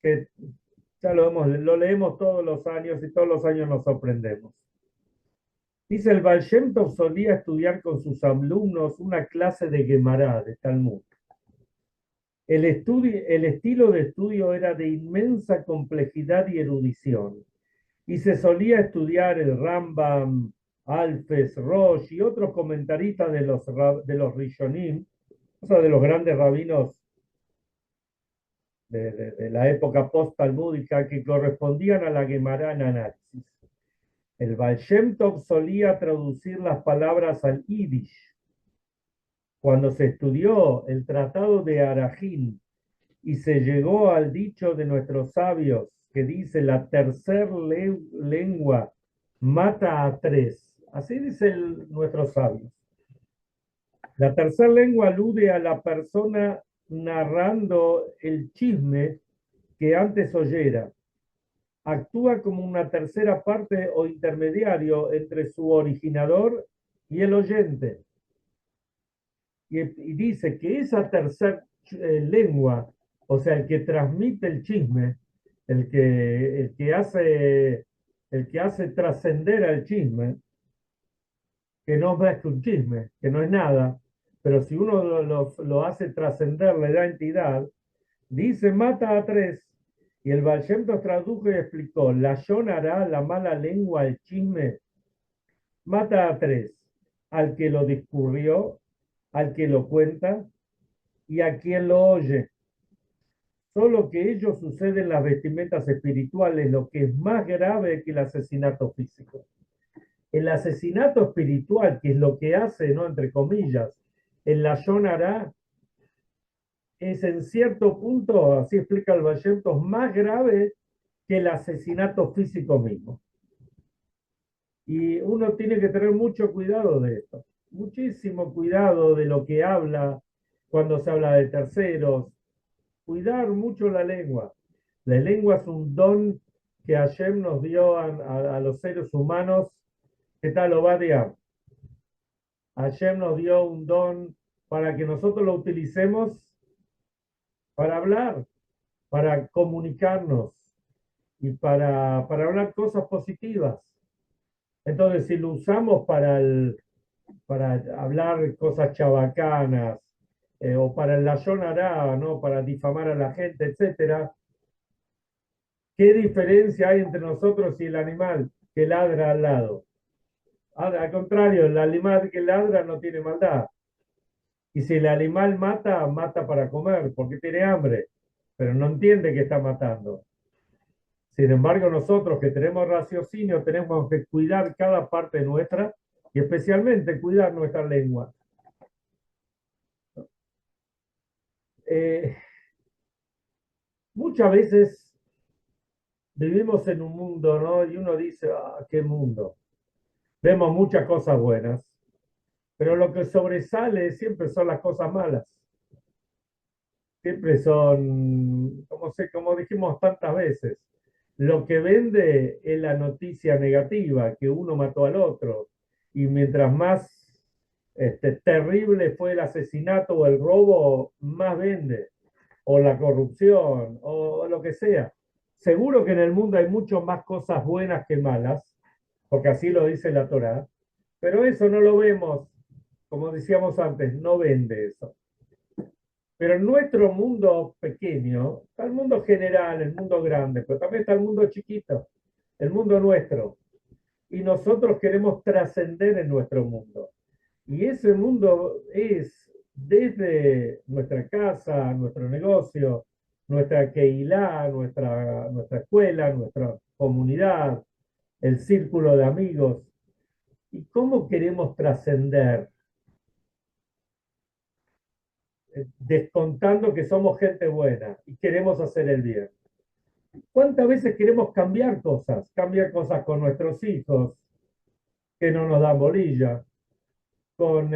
que ya lo leemos todos los años y todos los años nos sorprendemos. Dice, el Baal Shem Tov solía estudiar con sus alumnos una clase de Gemara, de Talmud. El estilo de estudio era de inmensa complejidad y erudición, y se solía estudiar el Rambam, Alfes, Rosh y otros comentaristas de los Rishonim, o sea, de los grandes rabinos de la época post-talmúdica que correspondían a la Gemara en análisis. El Baal Shem Tov solía traducir las palabras al Yiddish. Cuando se estudió el tratado de Arajín y se llegó al dicho de nuestros sabios que dice la tercer lengua mata a tres. Así dicen nuestros sabios. La tercera lengua alude a la persona narrando el chisme que antes oyera. Actúa como una tercera parte o intermediario entre su originador y el oyente. Y dice que esa tercera lengua, o sea, el que transmite el chisme, el que hace trascender al chisme, que no es más que un chisme, que no es nada, pero si uno lo hace trascender, le da entidad, dice mata a tres. Y el Baal Shem Tov tradujo y explicó, la Shonara, la mala lengua, el chisme, mata a tres, al que lo discurrió, al que lo cuenta y a quien lo oye. Solo que ello sucede en las vestimentas espirituales, lo que es más grave que el asesinato físico. El asesinato espiritual, que es lo que hace, ¿no? Entre comillas, el Lashon Hara, es en cierto punto, así explica el Baal Shem Tov, más grave que el asesinato físico mismo. Y uno tiene que tener mucho cuidado de esto, muchísimo cuidado de lo que habla cuando se habla de terceros, cuidar mucho la lengua. La lengua es un don que Hashem nos dio a los seres humanos. ¿Qué tal, Obadia? Hashem nos dio un don para que nosotros lo utilicemos para hablar, para comunicarnos y para hablar cosas positivas. Entonces, si lo usamos para hablar cosas chabacanas, o para el Lashon Hara, ¿no? Para difamar a la gente, etcétera, ¿qué diferencia hay entre nosotros y el animal que ladra al lado? Al contrario, el animal que ladra no tiene maldad. Y si el animal mata, mata para comer, porque tiene hambre, pero no entiende que está matando. Sin embargo, nosotros que tenemos raciocinio, tenemos que cuidar cada parte nuestra y especialmente cuidar nuestra lengua. Eh, Muchas veces vivimos en un mundo, ¿no? Y uno dice, ah, qué mundo. Vemos muchas cosas buenas, pero lo que sobresale siempre son las cosas malas. Siempre son, como dijimos tantas veces, lo que vende es la noticia negativa, que uno mató al otro. Y mientras más terrible fue el asesinato o el robo, más vende. O la corrupción, o lo que sea. Seguro que en el mundo hay mucho más cosas buenas que malas, porque así lo dice la Torá, pero eso no lo vemos, como decíamos antes, no vende eso. Pero en nuestro mundo pequeño, está el mundo general, el mundo grande, pero también está el mundo chiquito, el mundo nuestro. Y nosotros queremos trascender en nuestro mundo. Y ese mundo es desde nuestra casa, nuestro negocio, nuestra Keilah, nuestra escuela, nuestra comunidad, el círculo de amigos. ¿Y cómo queremos trascender? Descontando que somos gente buena y queremos hacer el bien. ¿Cuántas veces queremos cambiar cosas? Cambiar cosas con nuestros hijos, que no nos dan bolilla, con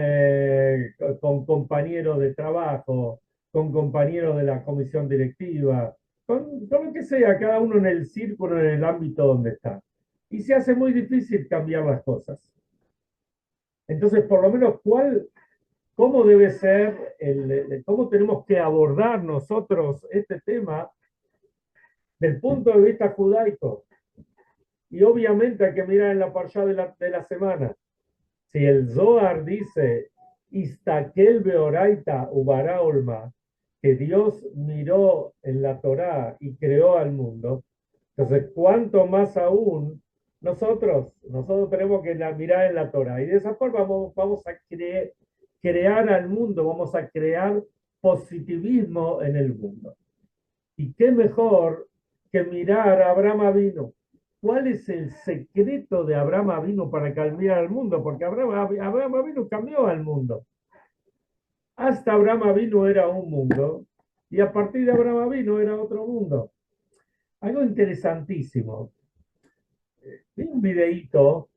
compañeros de trabajo, con compañeros de la comisión directiva, con lo que sea, cada uno en el círculo, en el ámbito donde está. Y se hace muy difícil cambiar las cosas. Entonces, por lo menos, ¿cómo debe ser, cómo tenemos que abordar nosotros este tema del punto de vista judaico. Y obviamente hay que mirar en la parshá de la semana. Si el Zohar dice, Istakel beoraita ubara olma, que Dios miró en la Torá y creó al mundo, entonces cuánto más aún nosotros tenemos que mirar en la Torá. Y de esa forma vamos a crear al mundo, vamos a crear positivismo en el mundo. Y qué mejor que mirar a Abraham Avinu. ¿Cuál es el secreto de Abraham Avinu para cambiar al mundo? Porque Abraham Avinu cambió al mundo. Hasta Abraham Avinu era un mundo y a partir de Abraham Avinu era otro mundo. Algo interesantísimo. Vi un videíto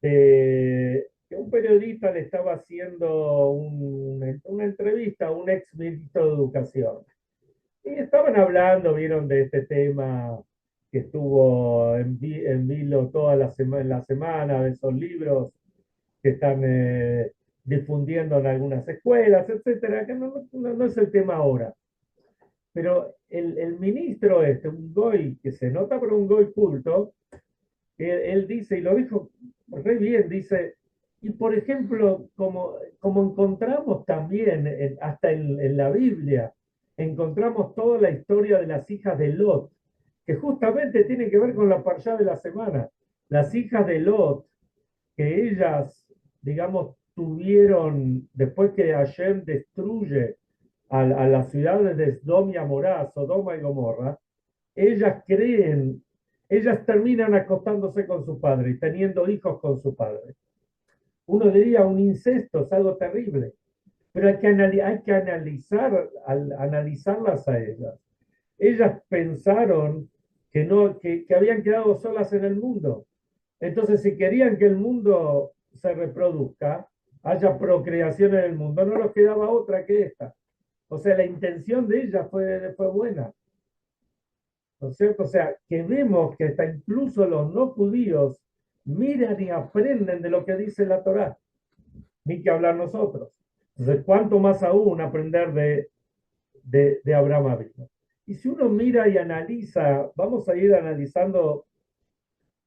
que un periodista le estaba haciendo una entrevista a un ex ministro de Educación. Y estaban hablando, vieron, de este tema que estuvo en vilo toda la semana, de esos libros que están difundiendo en algunas escuelas, etcétera, que no es el tema ahora. Pero el ministro este, un goy que se nota por un goy culto, él dice, y lo dijo re bien, dice, y por ejemplo, como encontramos también, hasta en la Biblia, encontramos toda la historia de las hijas de Lot, que justamente tiene que ver con la parshá de la semana. Las hijas de Lot, que ellas, digamos, tuvieron, después que Hashem destruye a las ciudades de Sodoma y Amorá, Sodoma y Gomorra, ellas creen, ellas terminan acostándose con su padre y teniendo hijos con su padre. Uno diría un incesto, es algo terrible, pero hay que analizarlas a ellas. Ellas pensaron que habían quedado solas en el mundo. Entonces, si querían que el mundo se reproduzca, haya procreación en el mundo, no nos quedaba otra que esta. O sea, la intención de ella fue buena. ¿No es cierto? O sea, que vemos que hasta incluso los no judíos miran y aprenden de lo que dice la Torá, ni que hablar nosotros. Entonces, ¿cuánto más aún aprender de Abraham Avinu? Y si uno mira y analiza, vamos a ir analizando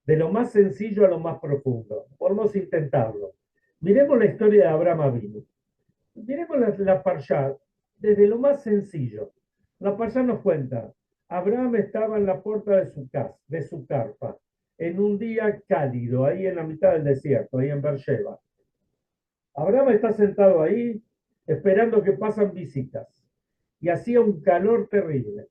de lo más sencillo a lo más profundo. Podemos intentarlo. Miremos la historia de Abraham Avinu. Miremos la Parshá desde lo más sencillo. La Parshá nos cuenta, Abraham estaba en la puerta de su carpa, en un día cálido, ahí en la mitad del desierto, ahí en Beersheba. Abraham está sentado ahí, esperando que pasen visitas, y hacía un calor terrible.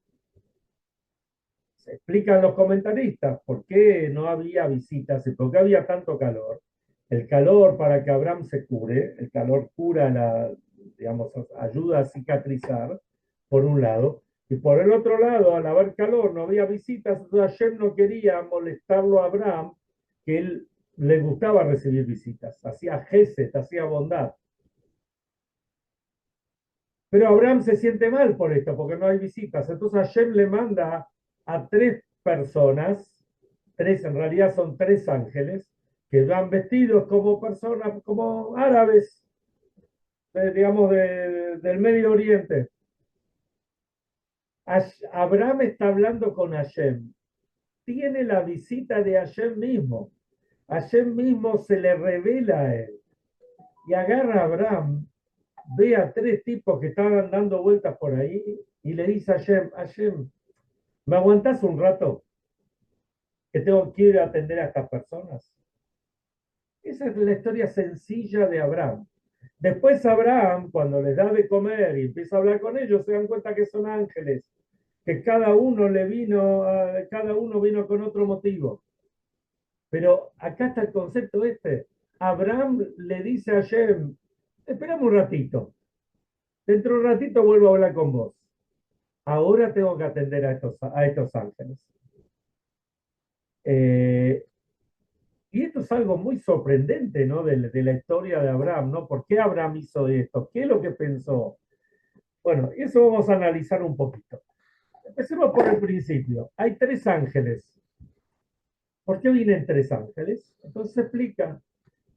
Se explican los comentaristas por qué no había visitas y por qué había tanto calor. El calor para que Abraham se cure, el calor cura, digamos, ayuda a cicatrizar, por un lado, y por el otro lado, al haber calor, no había visitas, entonces Hashem no quería molestarlo a Abraham, que él le gustaba recibir visitas, hacía gesed, hacía bondad. Pero Abraham se siente mal por esto, porque no hay visitas. Entonces Hashem le manda a tres personas, tres, en realidad son tres ángeles, que van vestidos como personas, como árabes, digamos, del Medio Oriente. Abraham está hablando con Hashem. Tiene la visita de Hashem mismo. Hashem mismo se le revela a él. Y agarra a Abraham, ve a tres tipos que estaban dando vueltas por ahí y le dice a Hashem, ¿me aguantás un rato? Que tengo que ir a atender a estas personas. Esa es la historia sencilla de Abraham. Después Abraham, cuando les da de comer y empieza a hablar con ellos, se dan cuenta que son ángeles, que cada uno vino con otro motivo. Pero acá está el concepto este. Abraham le dice a Hashem, esperame un ratito. Dentro de un ratito vuelvo a hablar con vos. Ahora tengo que atender a estos ángeles. Y esto es algo muy sorprendente, ¿no? De la historia de Abraham, ¿no? ¿Por qué Abraham hizo esto? ¿Qué es lo que pensó? Bueno, eso vamos a analizar un poquito. Empecemos por el principio. Hay tres ángeles. ¿Por qué vienen tres ángeles? Entonces se explica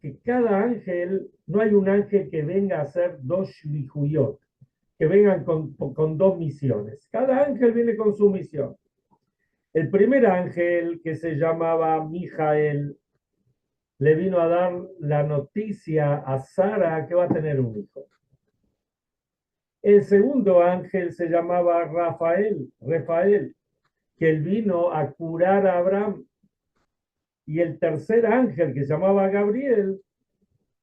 que cada ángel, no hay un ángel que venga a hacer dos shvihuyot, que vengan con dos misiones. Cada ángel viene con su misión. El primer ángel, que se llamaba Mijael, le vino a dar la noticia a Sara que va a tener un hijo. El segundo ángel se llamaba Rafael, que él vino a curar a Abraham. Y el tercer ángel, que se llamaba Gabriel,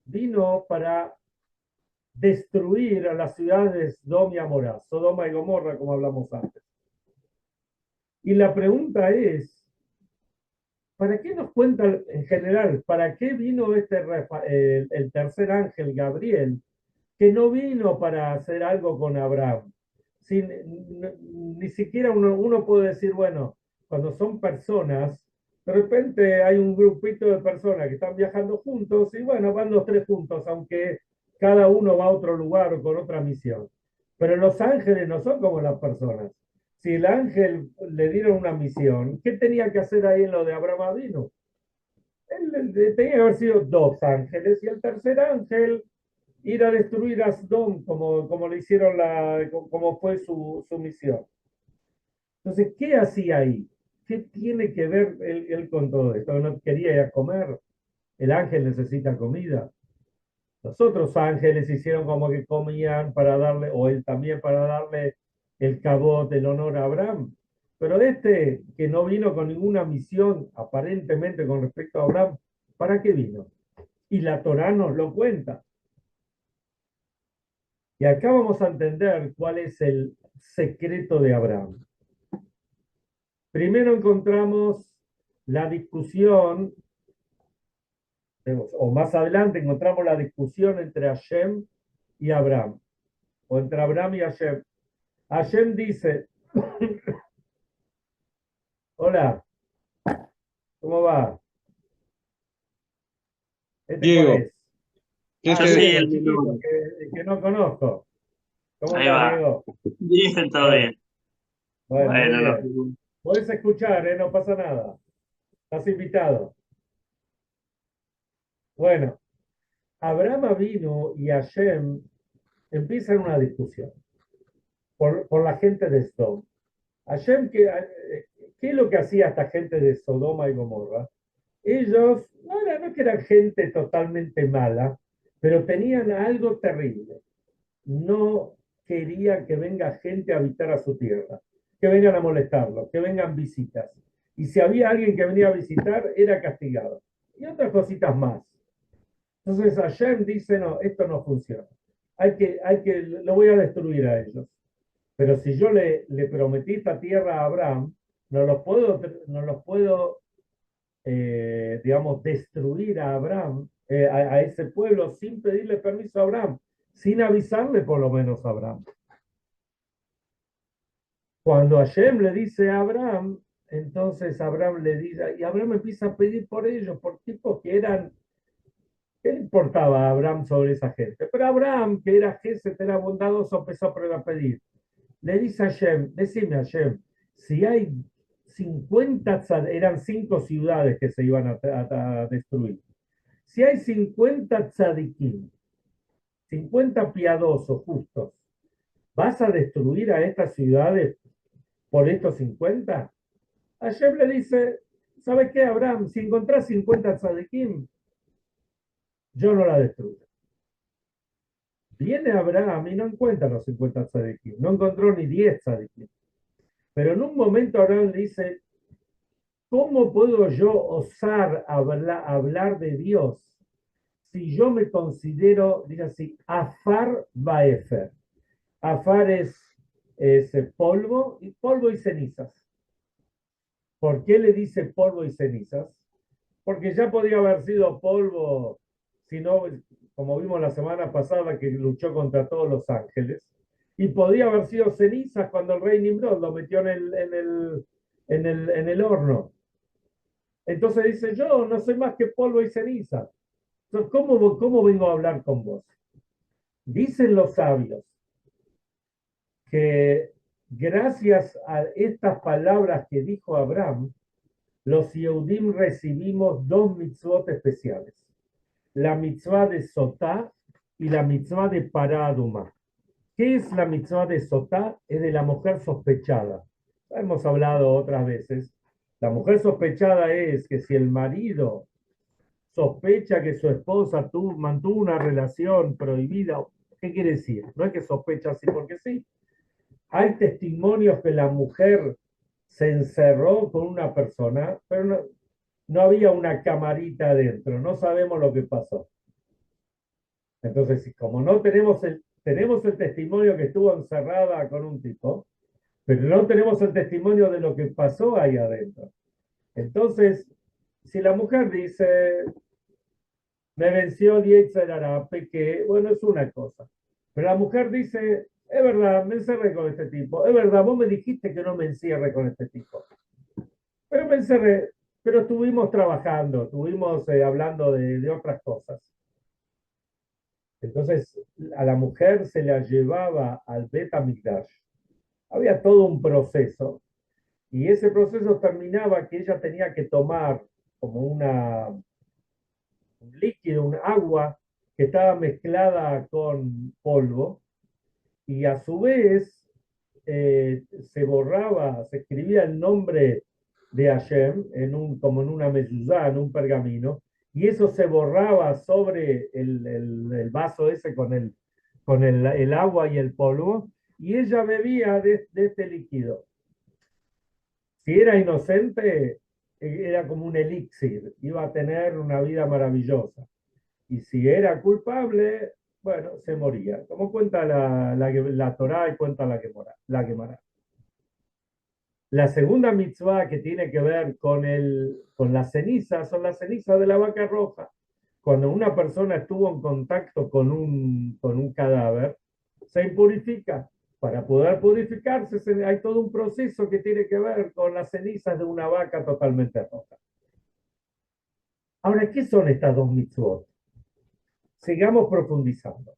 vino para destruir a las ciudades de Sodoma y Gomorra, como hablamos antes. Y la pregunta es, ¿para qué nos cuenta en general? ¿Para qué vino el tercer ángel, Gabriel, que no vino para hacer algo con Abraham? Ni siquiera uno puede decir, bueno, cuando son personas, de repente hay un grupito de personas que están viajando juntos y bueno, van los tres juntos, aunque cada uno va a otro lugar o con otra misión. Pero los ángeles no son como las personas. Si el ángel le dieron una misión, ¿qué tenía que hacer ahí en lo de Abraham vino? Tenía que haber sido dos ángeles y el tercer ángel ir a destruir a Sodom como le hicieron como fue su misión. Entonces, ¿qué hacía ahí? ¿Qué tiene que ver él con todo esto? ¿No quería ir a comer? El ángel necesita comida. Los otros ángeles hicieron como que comían para darle, o él también para darle el cabot, el honor a Abraham. Pero este, que no vino con ninguna misión, aparentemente con respecto a Abraham, ¿para qué vino? Y la Torá nos lo cuenta. Y acá vamos a entender cuál es el secreto de Abraham. Primero encontramos la discusión, o más adelante encontramos la discusión entre Hashem y Abraham, o entre Abraham y Hashem. Hashem dice, hola, ¿cómo va? ¿Este cuál Diego, es? ¿qué Ah, se Yo soy Diego, dice? el el chiquito, menor. que no conozco. ¿Cómo Ahí estás, va. Diego? Bien, todo Bueno, bien. bueno, muy Bueno, no. bien. Puedes escuchar, no pasa nada. Estás invitado. Bueno, Abraham vino y Hashem empiezan una discusión por la gente de Sodoma. Hashem, ¿qué es lo que hacía esta gente de Sodoma y Gomorra? Ellos no que eran gente totalmente mala, pero tenían algo terrible. No querían que venga gente a habitar a su tierra, que vengan a molestarlo, que vengan visitas. Y si había alguien que venía a visitar, era castigado. Y otras cositas más. Entonces Hashem dice, no, esto no funciona. Lo voy a destruir a ellos. Pero si yo le prometí esta tierra a Abraham, no los puedo, digamos, destruir a Abraham, a ese pueblo, sin pedirle permiso a Abraham, sin avisarle por lo menos a Abraham. Cuando Hashem le dice a Abraham, entonces Abraham le dice, y Abraham empieza a pedir por ellos, por tipos que eran. ¿Qué le importaba a Abraham sobre esa gente? Pero Abraham, que era Gesed, era bondadoso, empezó a pedir. Le dice a Hashem, decime a Hashem, si hay 50, eran 5 ciudades que se iban a destruir. Si hay 50 tzadikim, 50 piadosos justos, ¿vas a destruir a estas ciudades por estos 50? Hashem le dice, ¿sabes qué, Abraham? Si encontrás 50 tzadikim, yo no la destruyo. Viene Abraham y no encuentra los 50 tzadikim, no encontró ni 10 tzadikim. Pero en un momento Abraham le dice, ¿cómo puedo yo osar hablar de Dios si yo me considero, diga así, Afar Baefer? Afar es polvo y cenizas. ¿Por qué le dice polvo y cenizas? Porque ya podía haber sido polvo, si no, como vimos la semana pasada que luchó contra todos los ángeles, y podía haber sido cenizas cuando el rey Nimrod lo metió en el horno. Entonces dice, yo no soy más que polvo y ceniza. Entonces, ¿cómo vengo a hablar con vos? Dicen los sabios que gracias a estas palabras que dijo Abraham, los Yehudim recibimos 2 mitzvot especiales. La mitzvah de Sotá y la mitzvah de Paraduma. ¿Qué es la mitzvah de Sotá? Es de la mujer sospechada. Hemos hablado otras veces La mujer sospechada es que si el marido sospecha que su esposa mantuvo una relación prohibida, ¿qué quiere decir? No es que sospecha así porque sí. Hay testimonios que la mujer se encerró con una persona, pero no había una camarita adentro, no sabemos lo que pasó. Entonces, como no tenemos el testimonio que estuvo encerrada con un tipo, pero no tenemos el testimonio de lo que pasó ahí adentro. Entonces, si la mujer dice, me venció Yetzer Hara, pequé, bueno, es una cosa. Pero la mujer dice, es verdad, me encerré con este tipo, es verdad, vos me dijiste que no me encierre con este tipo. Pero me encerré, pero estuvimos trabajando, estuvimos hablando de otras cosas. Entonces, a la mujer se la llevaba al Bet HaMikdash. Había todo un proceso, y ese proceso terminaba que ella tenía que tomar como un líquido, un agua que estaba mezclada con polvo, y a su vez se borraba, se escribía el nombre de Hashem como en una mezuzá, en un pergamino, y eso se borraba sobre el vaso ese con el agua y el polvo, y ella bebía de este líquido. Si era inocente, era como un elixir, iba a tener una vida maravillosa. Y si era culpable, bueno, se moría. Como cuenta la Torá y cuenta la Gemara. La segunda mitzvah que tiene que ver con las cenizas son las cenizas de la vaca roja. Cuando una persona estuvo en contacto con un cadáver, se impurifica. Para poder purificarse hay todo un proceso que tiene que ver con las cenizas de una vaca totalmente roja. Ahora, ¿qué son estas dos mitzvot? Sigamos profundizando.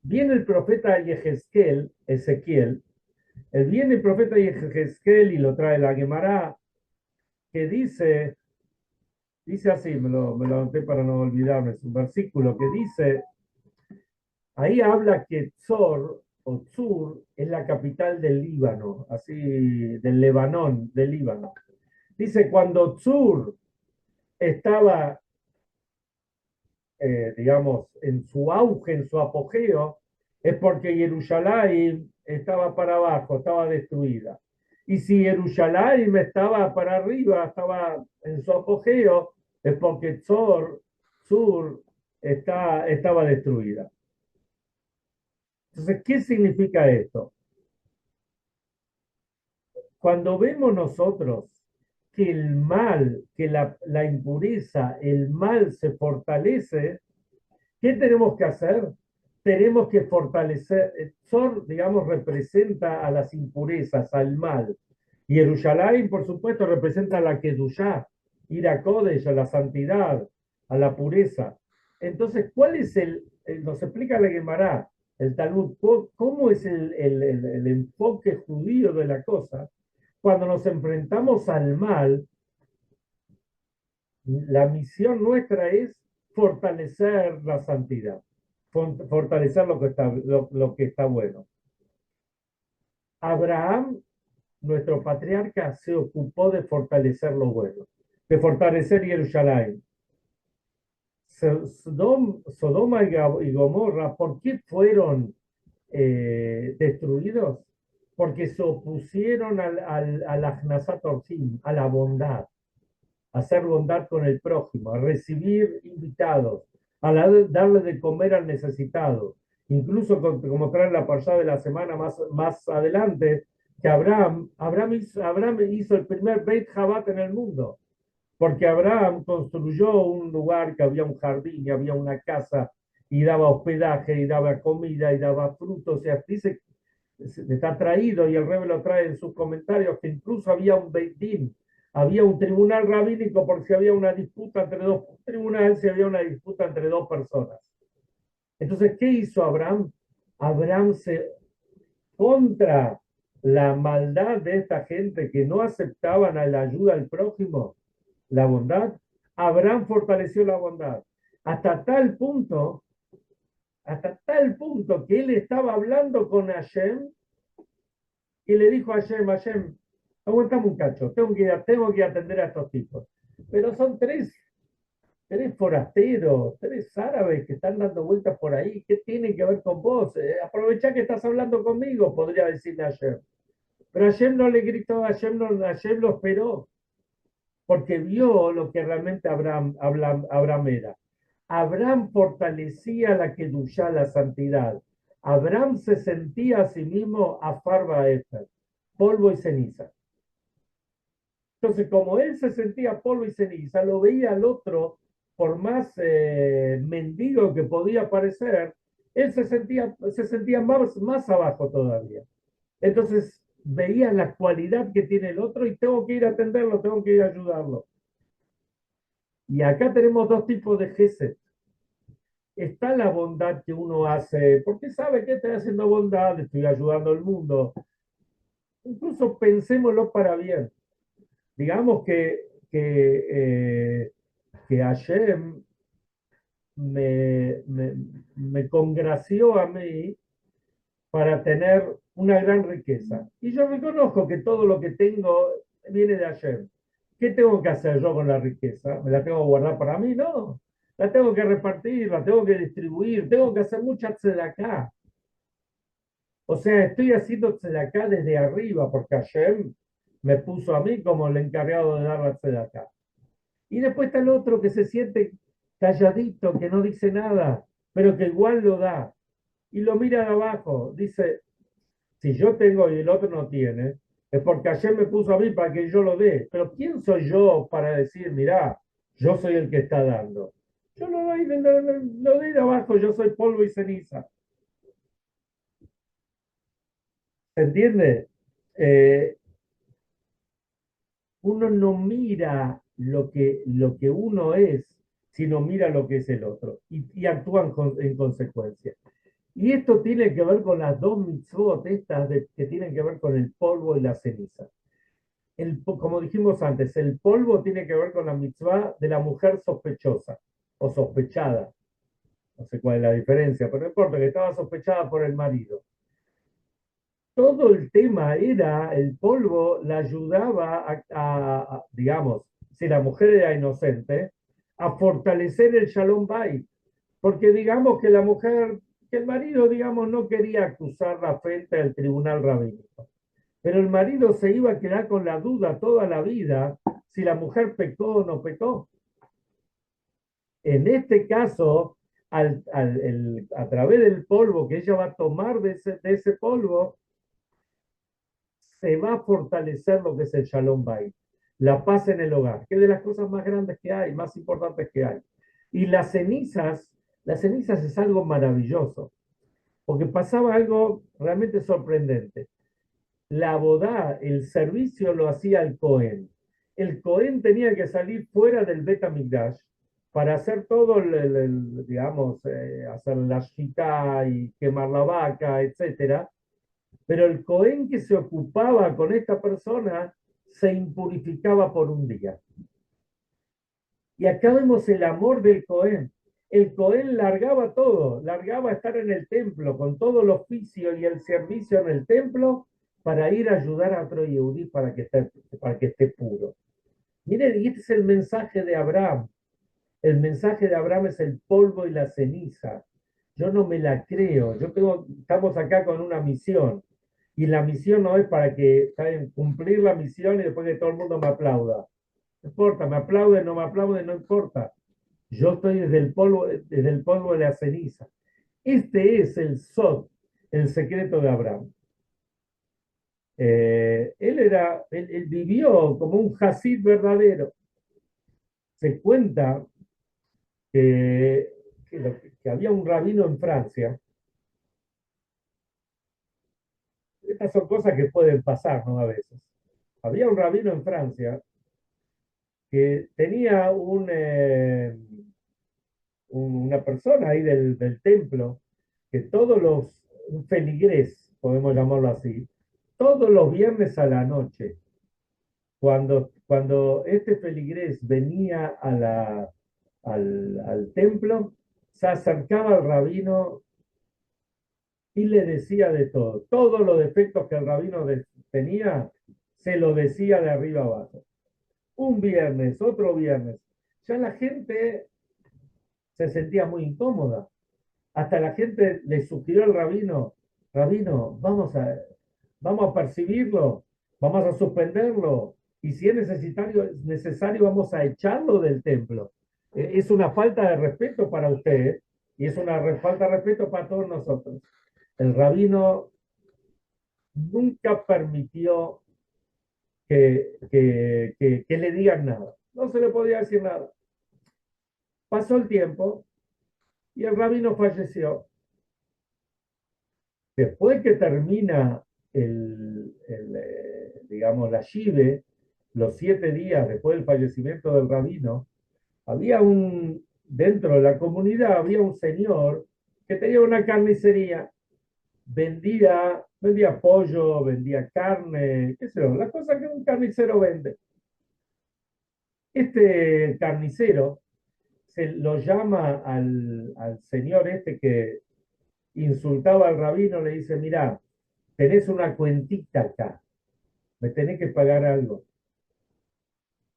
Viene el profeta Ezequiel, viene el profeta Ezequiel y lo trae la Gemara, que dice así, me lo anoté para no olvidarme, es un versículo que dice, ahí habla que Tzor o Tzur es la capital del Líbano, así, del Lebanón, del Líbano. Dice, cuando Tzur estaba, digamos, en su auge, en su apogeo, es porque Jerusalén estaba para abajo, estaba destruida. Y si Jerusalén estaba para arriba, estaba en su apogeo, es porque Sur estaba destruida. Entonces, ¿qué significa esto? Cuando vemos nosotros que el mal, que la impureza, el mal se fortalece, ¿qué tenemos que hacer? Tenemos que fortalecer. Sor, digamos, representa a las impurezas, al mal. Y Jerusalén, por supuesto, representa a la Kedushá, ir a Kodesh, a la santidad, a la pureza. Entonces, ¿cuál es nos explica la Gemara, el Talmud, cómo es el enfoque judío de la cosa? Cuando nos enfrentamos al mal, la misión nuestra es fortalecer la santidad, fortalecer lo que está bueno. Abraham, nuestro patriarca, se ocupó de fortalecer lo bueno, de fortalecer Jerusalén. Sodoma y Gomorra, ¿por qué fueron destruidos? Porque se opusieron al Ahnasat Orsim, a la bondad, hacer bondad con el prójimo, a recibir invitados, darle de comer al necesitado. Incluso como trae la pasada de la semana más adelante, que Abraham hizo el primer Beit Jabat en el mundo, porque Abraham construyó un lugar que había un jardín y había una casa y daba hospedaje y daba comida y daba frutos. O sea, dice, está traído y el Rebbe lo trae en sus comentarios que incluso había un Beit Din, había un tribunal rabínico por si había una disputa entre dos tribunales, si había una disputa entre dos personas. Entonces, ¿qué hizo Abraham? Abraham contra la maldad de esta gente que no aceptaban a la ayuda al prójimo, la bondad, Abraham fortaleció la bondad. Hasta tal punto, hasta tal punto que él estaba hablando con Hashem y le dijo a Hashem, aguantame un cacho, tengo que atender a estos tipos. Pero son tres forasteros, tres árabes que están dando vueltas por ahí. ¿Qué tienen que ver con vos? Aprovechá que estás hablando conmigo, podría decirle ayer. Pero ayer no le gritó, ayer lo esperó, porque vio lo que realmente Abraham era. Abraham fortalecía la Kedushá, la santidad. Abraham se sentía a sí mismo a Farba Efer, polvo y ceniza. Entonces, como él se sentía polvo y ceniza, lo veía al otro, por más mendigo que podía parecer, él se sentía más abajo todavía. Entonces, veía la cualidad que tiene el otro y tengo que ir a atenderlo, tengo que ir a ayudarlo. Y acá tenemos dos tipos de gesed. Está la bondad que uno hace, porque sabe que estoy haciendo bondad, estoy ayudando al mundo. Incluso pensémoslo para bien. Digamos que Hashem me congració a mí para tener una gran riqueza. Y yo reconozco que todo lo que tengo viene de Hashem. ¿Qué tengo que hacer yo con la riqueza? ¿Me la tengo que guardar para mí? No. La tengo que repartir, la tengo que distribuir, tengo que hacer mucha tzedakah. O sea, estoy haciendo tzedakah desde arriba porque Hashem me puso a mí como el encargado de dar la tzedakah. Y después está el otro que se siente calladito, que no dice nada, pero que igual lo da. Y lo mira de abajo. Dice, si yo tengo y el otro no tiene, es porque ayer me puso a mí para que yo lo dé. Pero ¿quién soy yo para decir, mirá, yo soy el que está dando? Yo lo doy de abajo, yo soy polvo y ceniza. ¿Se entiende? Eh, Uno no mira lo que uno es, sino mira lo que es el otro y actúan en consecuencia. Y esto tiene que ver con las dos mitzvot estas que tienen que ver con el polvo y la ceniza. Como dijimos antes, el polvo tiene que ver con la mitzvah de la mujer sospechosa o sospechada. No sé cuál es la diferencia, pero no importa, que estaba sospechada por el marido. Todo el tema era, el polvo la ayudaba digamos, si la mujer era inocente, a fortalecer el Shalom Bait. Porque digamos que la mujer, que el marido, digamos, no quería acusarla frente al tribunal rabínico. Pero el marido se iba a quedar con la duda toda la vida si la mujer pecó o no pecó. En este caso, a través del polvo que ella va a tomar de ese polvo, se va a fortalecer lo que es el Shalom Bait, la paz en el hogar, que es de las cosas más grandes que hay, más importantes que hay. Y las cenizas es algo maravilloso, porque pasaba algo realmente sorprendente. La bodá, el servicio lo hacía el Cohen. El Cohen tenía que salir fuera del Bet HaMikdash para hacer todo, digamos, hacer la shita y quemar la vaca, etcétera. Pero el Cohen que se ocupaba con esta persona se impurificaba por un día. Y acá vemos el amor del Cohen. El Cohen largaba todo, largaba estar en el templo con todo el oficio y el servicio en el templo para ir a ayudar a otro Yehudí para que esté puro. Miren, y este es el mensaje de Abraham. El mensaje de Abraham es el polvo y la ceniza. Yo no me la creo. Estamos acá con una misión. Y la misión no es para que, ¿saben? Cumplir la misión y después que todo el mundo me aplauda. No importa, me aplaude, no me aplaude, no importa. Yo estoy desde el polvo de la ceniza. Este es el Sod, el secreto de Abraham. Él vivió como un Hasid verdadero. Se cuenta que había un rabino en Francia. Estas son cosas que pueden pasar, ¿no? A veces. Había un rabino en Francia que tenía una persona ahí del templo que un feligrés, podemos llamarlo así, todos los viernes a la noche, cuando este feligrés venía al templo, se acercaba al rabino y le decía de todo. Todos los defectos que el rabino tenía, se lo decía de arriba abajo. Un viernes, otro viernes, ya la gente se sentía muy incómoda. Hasta la gente le sugirió al rabino, rabino, vamos a percibirlo, vamos a suspenderlo, y si es necesario vamos a echarlo del templo. Es una falta de respeto para usted, y es una falta de respeto para todos nosotros. El rabino nunca permitió que le digan nada. No se le podía decir nada. Pasó el tiempo y el rabino falleció. Después que termina digamos, la Shive, los 7 días después del fallecimiento del rabino, dentro de la comunidad había un señor que tenía una carnicería, vendía pollo, vendía carne, qué sé yo, las cosas que un carnicero vende. Este carnicero se lo llama al señor este que insultaba al rabino, le dice, mirá, tenés una cuentita acá, me tenés que pagar algo.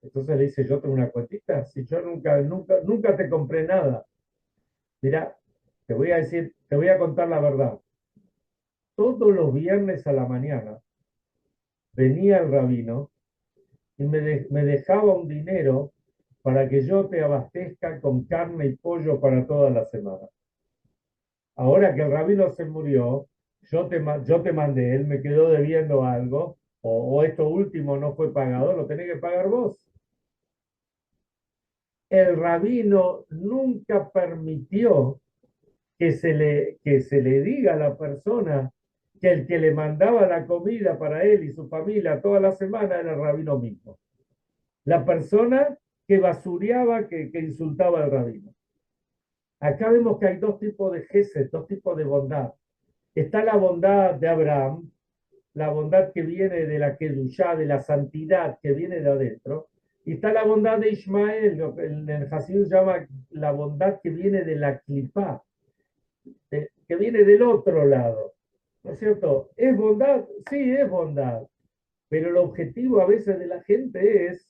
Entonces le dice, yo tengo una cuentita, si yo nunca te compré nada. Mirá, te voy a contar la verdad. Todos los viernes a la mañana venía el rabino y me dejaba un dinero para que yo te abastezca con carne y pollo para toda la semana. Ahora que el rabino se murió, yo te mandé, él me quedó debiendo algo, o esto último no fue pagado, lo tenés que pagar vos. El rabino nunca permitió que se le diga a la persona que el que le mandaba la comida para él y su familia toda la semana era el rabino mismo. La persona que basureaba, que insultaba al rabino. Acá vemos que hay dos tipos de gesed, dos tipos de bondad. Está la bondad de Abraham, la bondad que viene de la Kedushá, de la santidad que viene de adentro, y está la bondad de Ismael, lo que el Hasidut llama la bondad que viene de la Klipá, que viene del otro lado. ¿No es cierto? ¿Es bondad? Sí, es bondad. Pero el objetivo a veces de la gente es,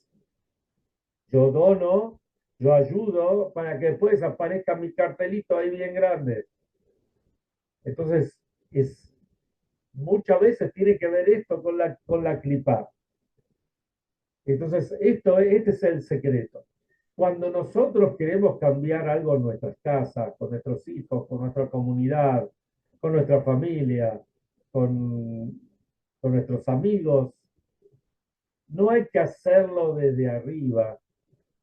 yo dono, yo ayudo, para que después aparezca mi cartelito ahí bien grande. Entonces, muchas veces tiene que ver esto con la clipa. Entonces, este es el secreto. Cuando nosotros queremos cambiar algo en nuestras casas, con nuestros hijos, con nuestra comunidad, con nuestra familia, con, con nuestros amigos, no hay que hacerlo desde arriba,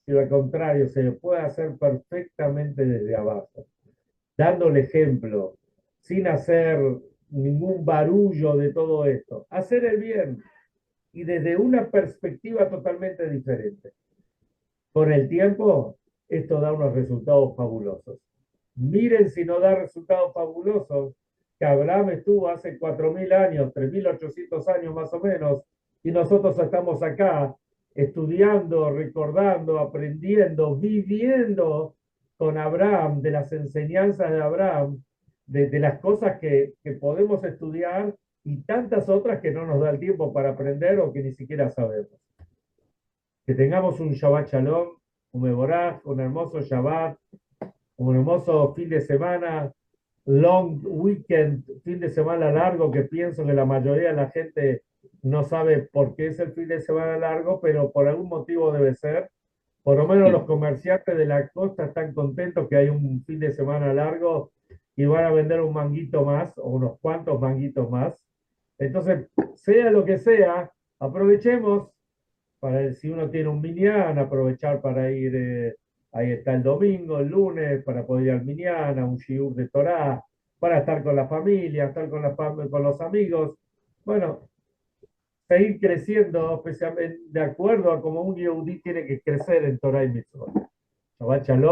sino al contrario, se puede hacer perfectamente desde abajo, dando el ejemplo, sin hacer ningún barullo de todo esto. Hacer el bien y desde una perspectiva totalmente diferente. Con el tiempo, esto da unos resultados fabulosos. Miren si no da resultados fabulosos, que Abraham estuvo hace 4.000 años, 3.800 años más o menos, y nosotros estamos acá estudiando, recordando, aprendiendo, viviendo con Abraham, de las enseñanzas de Abraham, de las cosas que podemos estudiar y tantas otras que no nos da el tiempo para aprender o que ni siquiera sabemos. Que tengamos un Shabbat Shalom, un Mevorach, un hermoso Shabbat, un hermoso fin de semana, long weekend, fin de semana largo, que pienso que la mayoría de la gente no sabe por qué es el fin de semana largo, pero por algún motivo debe ser. Por lo menos los comerciantes de la costa están contentos que hay un fin de semana largo y van a vender un manguito más o unos cuantos manguitos más. Entonces, sea lo que sea, aprovechemos para si uno tiene un minyan, aprovechar para ir, ahí está el domingo, el lunes, para poder ir al minyan, a un shiur de Torah, para estar con la familia, estar con los amigos. Bueno, seguir creciendo, especialmente de acuerdo a cómo un yehudí tiene que crecer en Torah y Mitzvot. Shabbat Shalom.